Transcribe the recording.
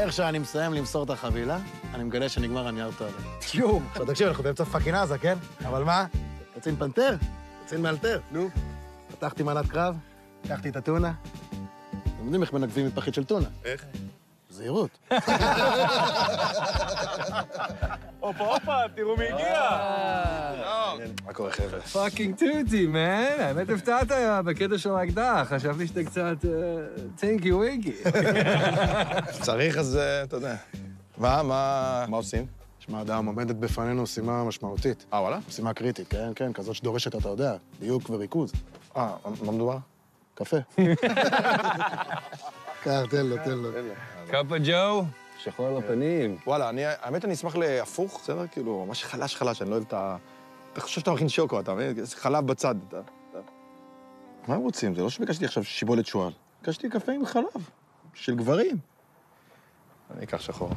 איך שאני מסיים למסור את החבילה, אני מגלה שנגמר הנייר טואלט. יואו. עכשיו תקשיב, אנחנו באמצע פאקינג עזה, כן? אבל מה? קצין פנתר? קצין מאלתר. נו. פתחתי מנת קרב, לקחתי את הטונה. אתם יודעים איך מנגבים מטפחית של טונה? איך? זהירות. הופה, תראו מי הגיע. מה קורה, חבר'ה? פאקינג טוטי, מן. האמת הפתעת בקטע של האקדח. חשבתי שאתה קצת טינקי וויקי. צריך, אז אתה יודע. מה עושים? שמע, אדם, עומדת בפנינו משימה משמעותית. וואלה? משימה קריטית, כן, כן, כזאת שדורשת, אתה יודע, דיוק וריכוז. מה מדובר? קפה. קח, תן לו. קאפה ג'ו, שחור לפנים. וואלה, האמת אני אשמח להפוך, בסדר? כאילו, ממש חלש, אני לא אוהב את ה... אתה חושב שאתה מכין שוקו, אתה מבין? חלב בצד. מה הם רוצים? זה לא שביקשתי עכשיו שיבולת שועל. ביקשתי קפה עם חלב. של גברים. אני אקח שחור.